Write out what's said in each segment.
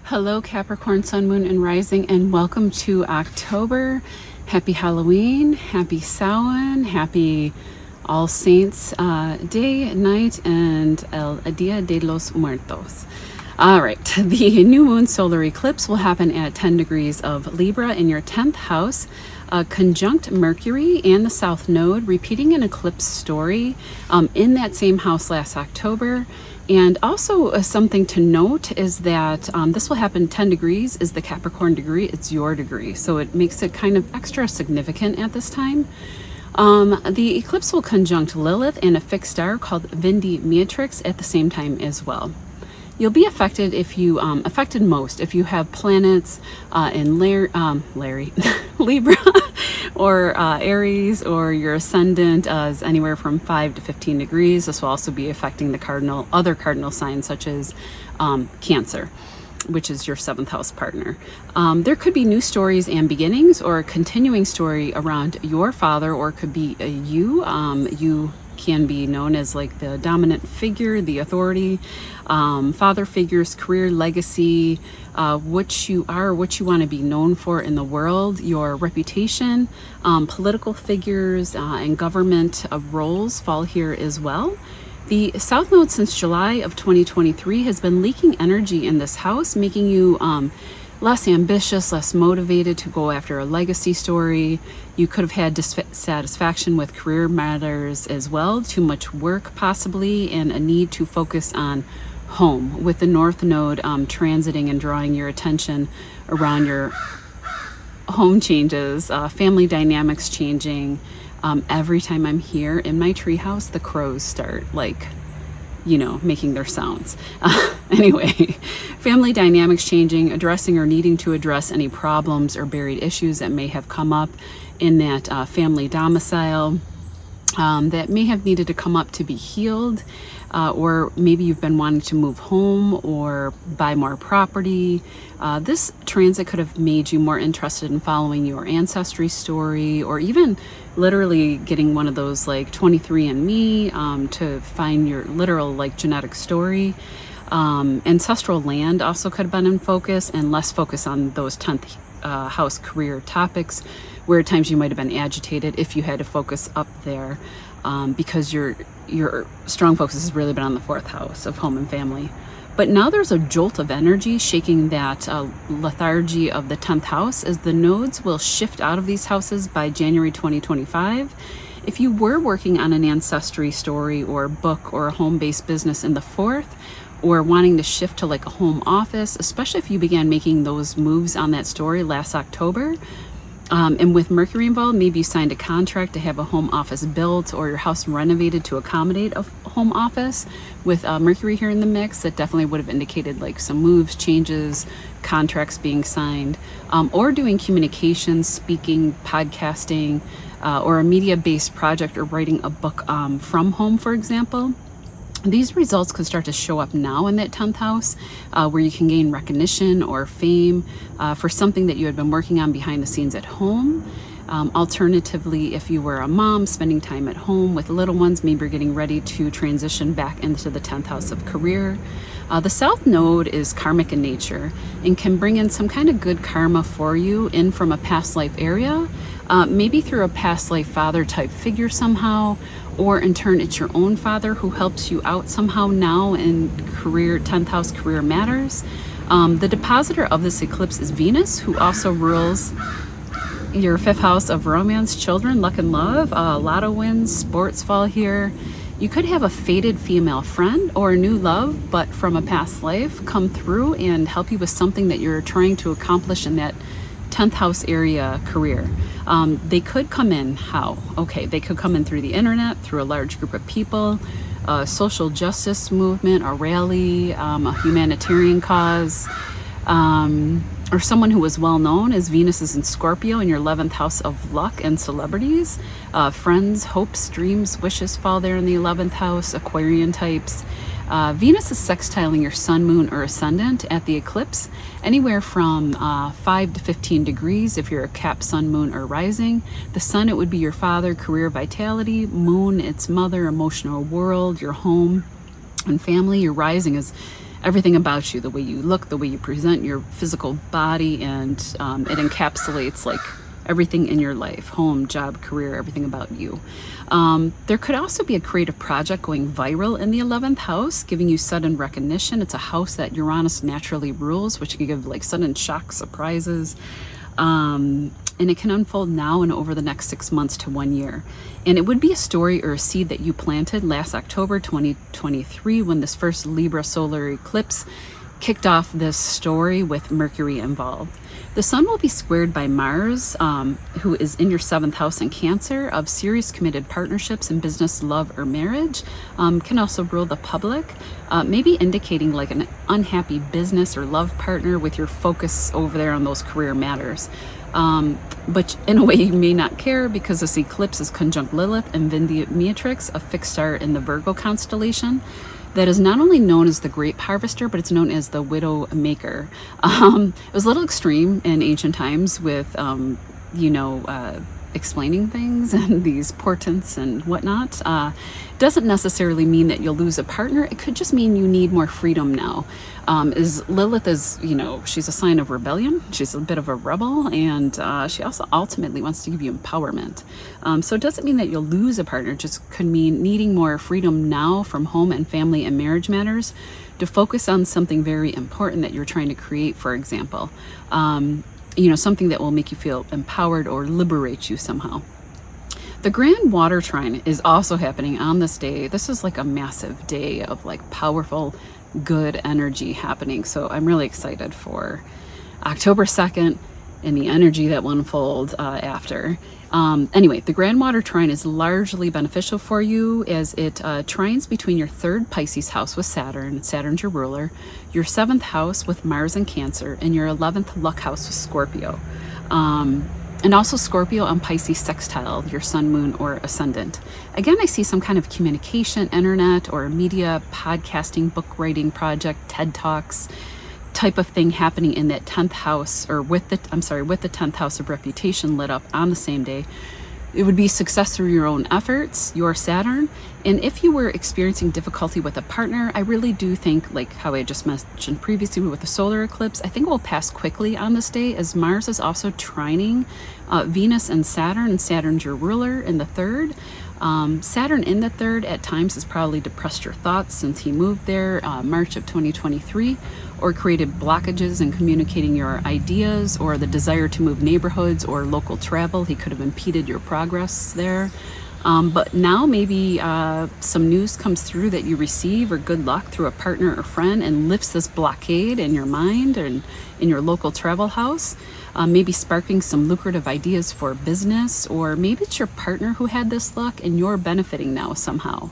Hello Capricorn, Sun, Moon, and Rising, and welcome to October. Happy Halloween, happy Samhain, happy All Saints Day, night, and El Dia de los Muertos. All right, the new moon solar eclipse will happen at 10 degrees of Libra in your 10th house, conjunct Mercury and the South Node, repeating an eclipse story in that same house last October. And also something to note is that this will happen 10 degrees is the Capricorn degree. It's your degree. So it makes it kind of extra significant at this time. The eclipse will conjunct Lilith and a fixed star called Vindi Beatrix at the same time as well. You'll be affected if you, affected most if you have planets in Libra or Aries, or your ascendant is anywhere from 5 to 15 degrees. This will also be affecting the other cardinal signs such as Cancer, which is your 7th house partner. There could be new stories and beginnings, or a continuing story around your father, or it could be you. You can be known as like the dominant figure, the authority, father figures, career, legacy, what you are, what you want to be known for in the world, your reputation, political figures, and government roles fall here as well. The South Node since July of 2023 has been leaking energy in this house, making you less ambitious, less motivated to go after a legacy story. You could have had dissatisfaction with career matters as well, too much work possibly, and a need to focus on home, with the North Node transiting and drawing your attention around your home changes, family dynamics changing. Every time I'm here in my treehouse, the crows start making their sounds. Anyway, family dynamics changing, addressing or needing to address any problems or buried issues that may have come up in that family domicile that may have needed to come up to be healed. Or maybe you've been wanting to move home or buy more property. This transit could have made you more interested in following your ancestry story, or even literally getting one of those like 23andMe to find your literal genetic story. Ancestral land also could have been in focus, and less focus on those 10th house career topics, where at times you might have been agitated if you had to focus up there, because your strong focus has really been on the 4th house of home and family. But now there's a jolt of energy shaking that lethargy of the 10th house, as the nodes will shift out of these houses by January 2025. If you were working on an ancestry story or book or a home-based business in the 4th, or wanting to shift to like a home office, especially if you began making those moves on that story last October, and with Mercury involved, maybe you signed a contract to have a home office built, or your house renovated to accommodate a home office. With Mercury here in the mix, that definitely would have indicated like some moves, changes, contracts being signed, or doing communications, speaking, podcasting, or a media-based project, or writing a book from home, for example. These results could start to show up now in that 10th house, where you can gain recognition or fame for something that you had been working on behind the scenes at home. Alternatively, if you were a mom spending time at home with little ones, maybe you're getting ready to transition back into the 10th house of career. The South Node is karmic in nature and can bring in some kind of good karma for you in from a past life area, maybe through a past life father type figure somehow, or in turn it's your own father who helps you out somehow now in career, 10th house career matters. The depositor of this eclipse is Venus, who also rules your 5th house of romance, children, luck, and love. Lotto wins, sports fall here. You could have a fated female friend or a new love, but from a past life, come through and help you with something that you're trying to accomplish in that 10th house area career. They could come in how? Okay, they could come in through the internet, through a large group of people, a social justice movement, a rally, a humanitarian cause, or someone who was well known, as Venus is in Scorpio in your 11th house of luck and celebrities. Friends, hopes, dreams, wishes fall there in the 11th house, Aquarian types. Venus is sextiling your sun, moon, or ascendant at the eclipse, anywhere from 5 to 15 degrees if you're a Cap, sun, moon, or rising. The sun, it would be your father, career, vitality. Moon, it's mother, emotional world, your home and family. Your rising is everything about you, the way you look, the way you present your physical body, and it encapsulates like everything in your life, home, job, career, everything about you. There could also be a creative project going viral in the 11th house, giving you sudden recognition. It's a house that Uranus naturally rules, which can give like sudden shock, surprises. And it can unfold now and over the next 6 months to 1 year. And it would be a story or a seed that you planted last October 2023 when this first Libra solar eclipse kicked off this story with Mercury involved. The sun will be squared by Mars, who is in your 7th house in Cancer, of serious committed partnerships in business, love, or marriage. Can also rule the public, maybe indicating like an unhappy business or love partner with your focus over there on those career matters. But in a way you may not care, because this eclipse is conjunct Lilith and Vindicatrix, a fixed star in the Virgo constellation that is not only known as the grape harvester, but it's known as the widow maker. It was a little extreme in ancient times with, explaining things and these portents and whatnot. Doesn't necessarily mean that you'll lose a partner. It could just mean you need more freedom now. Lilith is, she's a sign of rebellion. She's a bit of a rebel, and she also ultimately wants to give you empowerment. So it doesn't mean that you'll lose a partner. It just could mean needing more freedom now from home and family and marriage matters to focus on something very important that you're trying to create, for example. Something that will make you feel empowered or liberate you somehow. The grand water trine is also happening on this day. This is like a massive day of like powerful, good energy happening. So I'm really excited for October 2nd and the energy that will unfold after. Anyway, the grand water trine is largely beneficial for you as it trines between your 3rd Pisces house with Saturn. Saturn's your ruler, your 7th house with Mars and Cancer, and your 11th luck house with Scorpio. And also Scorpio and Pisces sextile your sun, moon, or ascendant. Again, I see some kind of communication, internet, or media, podcasting, book writing project, TED Talks type of thing happening in that 10th house, or with the 10th house of reputation lit up on the same day. It would be success through your own efforts, your Saturn. And if you were experiencing difficulty with a partner, I really do think, like how I just mentioned previously with the solar eclipse, I think it will pass quickly on this day, as Mars is also trining Venus and Saturn, and Saturn's your ruler in the 3rd. Saturn in the 3rd at times has probably depressed your thoughts since he moved there March of 2023, or created blockages in communicating your ideas, or the desire to move neighborhoods or local travel. He could have impeded your progress there. But now maybe some news comes through that you receive, or good luck through a partner or friend, and lifts this blockade in your mind and in your local travel house. Maybe sparking some lucrative ideas for business, or maybe it's your partner who had this luck and you're benefiting now somehow.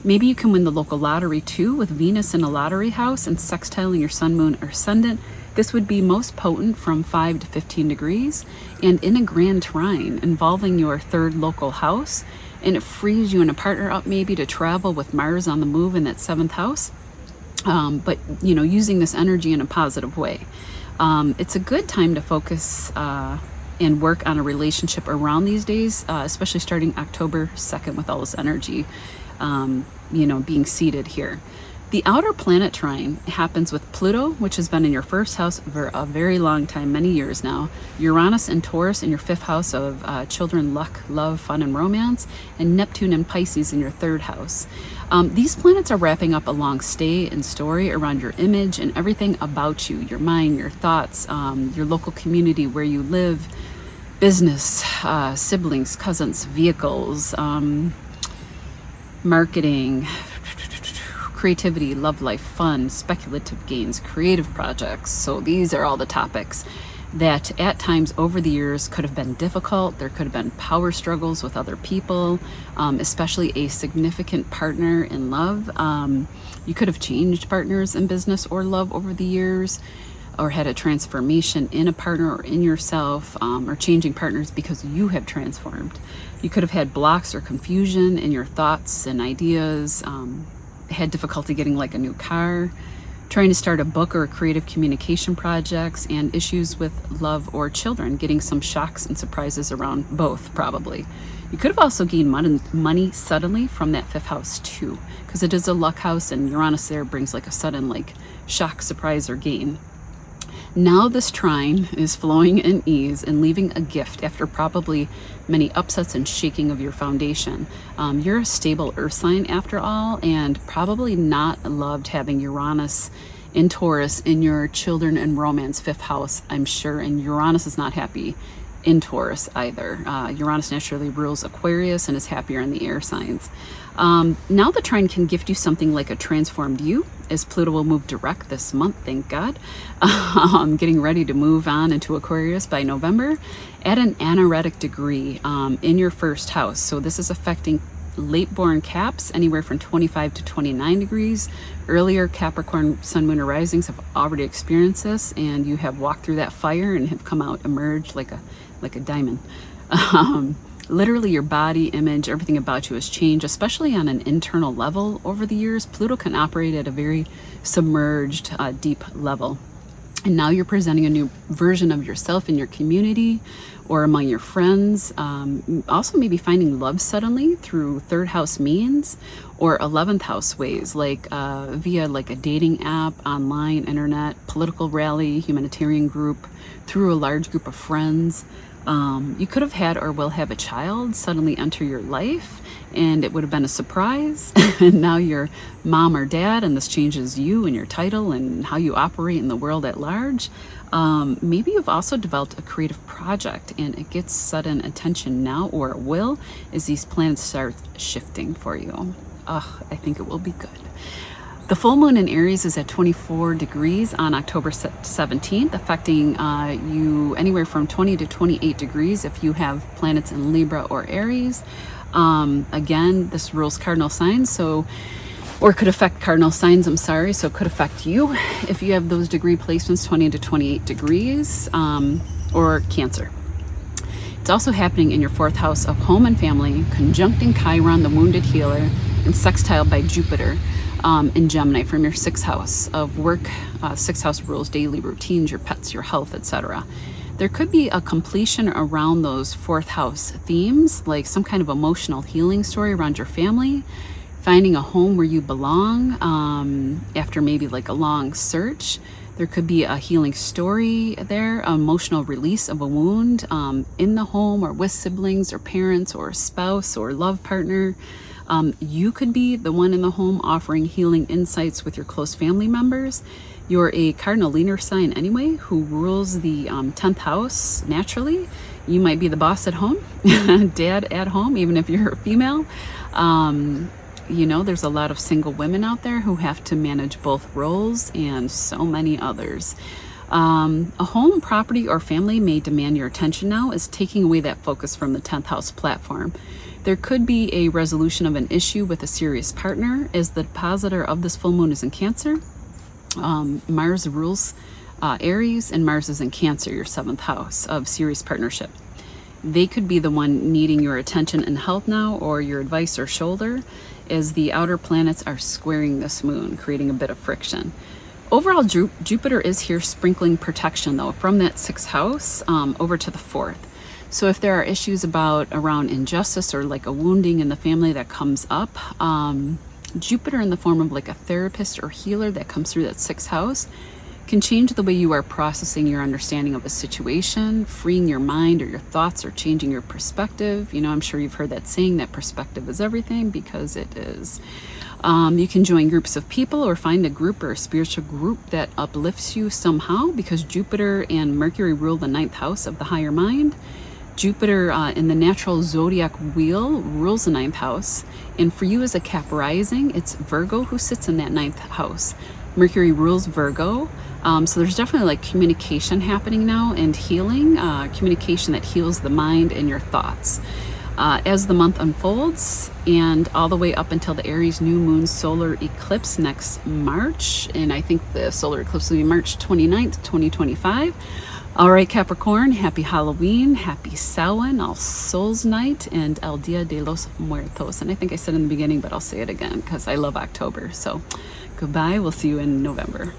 Maybe you can win the local lottery too, with Venus in a lottery house and sextiling your sun, moon, or ascendant. This would be most potent from 5 to 15 degrees and in a grand trine involving your 3rd local house. And it frees you and a partner up maybe to travel with Mars on the move in that 7th house. But using this energy in a positive way. It's a good time to focus and work on a relationship around these days, especially starting October 2nd with all this energy, being seated here. The outer planet trine happens with Pluto, which has been in your 1st house for a very long time, many years now, Uranus and Taurus in your 5th house of children, luck, love, fun, and romance, and Neptune and Pisces in your 3rd house. These planets are wrapping up a long stay and story around your image and everything about you, your mind, your thoughts, your local community where you live, business, siblings, cousins, vehicles, marketing, creativity, love life, fun, speculative gains, creative projects. So these are all the topics that at times over the years could have been difficult. There could have been power struggles with other people, especially a significant partner in love. You could have changed partners in business or love over the years, or had a transformation in a partner or in yourself, or changing partners because you have transformed. You could have had blocks or confusion in your thoughts and ideas, had difficulty getting like a new car, trying to start a book or a creative communication projects, and issues with love or children, getting some shocks and surprises around both probably. You could have also gained money suddenly from that 5th house too, because it is a luck house, and Uranus there brings like a sudden like shock, surprise, or gain. Now this trine is flowing in ease and leaving a gift after probably many upsets and shaking of your foundation. You're a stable earth sign after all, and probably not loved having Uranus in Taurus in your children and romance 5th house, I'm sure. And Uranus is not happy in Taurus either. Uranus naturally rules Aquarius and is happier in the air signs. Now the trine can gift you something like a transformed you, as Pluto will move direct this month, thank God. Getting ready to move on into Aquarius by November at an anaretic degree in your 1st house. So this is affecting late born Caps anywhere from 25 to 29 degrees. Earlier Capricorn sun, moon, or risings have already experienced this, and you have walked through that fire and have come out emerged like a diamond. Literally your body image, everything about you has changed, especially on an internal level over the years. Pluto can operate at a very submerged, deep level. And now you're presenting a new version of yourself in your community or among your friends. Also maybe finding love suddenly through 3rd house means or 11th house ways, like via like a dating app, online, internet, political rally, humanitarian group, through a large group of friends. You could have had or will have a child suddenly enter your life, and it would have been a surprise. And now you're mom or dad, and this changes you and your title and how you operate in the world at large. Maybe you've also developed a creative project, and it gets sudden attention now, or it will, as these planets start shifting for you. I think it will be good. The full moon in Aries is at 24 degrees on October 17th, affecting you anywhere from 20 to 28 degrees if you have planets in Libra or Aries. Again, this rules cardinal signs, or could affect cardinal signs, so it could affect you if you have those degree placements 20 to 28 degrees, or Cancer. It's also happening in your 4th house of home and family, conjuncting Chiron, the wounded healer, and sextile by Jupiter in Gemini from your 6th house of work. 6th house rules daily routines, your pets, your health, etc. There could be a completion around those 4th house themes, like some kind of emotional healing story around your family, finding a home where you belong after maybe like a long search. There could be a healing story there, emotional release of a wound in the home or with siblings or parents or spouse or love partner. You could be the one in the home offering healing insights with your close family members. You're a cardinal lunar sign anyway, who rules the 10th house naturally. You might be the boss at home, dad at home, even if you're a female. There's a lot of single women out there who have to manage both roles, and so many others. A home, property, or family may demand your attention now, is taking away that focus from the 10th house platform. There could be a resolution of an issue with a serious partner, as the depositor of this full moon is in Cancer. Mars rules Aries, and Mars is in Cancer, your 7th house of serious partnership. They could be the one needing your attention and help now, or your advice or shoulder, as the outer planets are squaring this moon, creating a bit of friction. Overall, Jupiter is here sprinkling protection though from that 6th house over to the 4th. So if there are issues around injustice or like a wounding in the family that comes up, Jupiter in the form of like a therapist or healer that comes through that 6th house can change the way you are processing your understanding of a situation, freeing your mind or your thoughts, or changing your perspective. I'm sure you've heard that saying that perspective is everything, because it is. You can join groups of people or find a group or a spiritual group that uplifts you somehow, because Jupiter and Mercury rule the 9th house of the higher mind. Jupiter in the natural zodiac wheel rules the 9th house. And for you as a Cap rising, it's Virgo who sits in that 9th house. Mercury rules Virgo. So there's definitely like communication happening now, and healing, communication that heals the mind and your thoughts. As the month unfolds, and all the way up until the Aries new moon solar eclipse next March, and I think the solar eclipse will be March 29th, 2025. All right, Capricorn, happy Halloween, happy Samhain, All Souls Night, and El Dia de los Muertos. And I think I said in the beginning, but I'll say it again because I love October. So goodbye, we'll see you in November.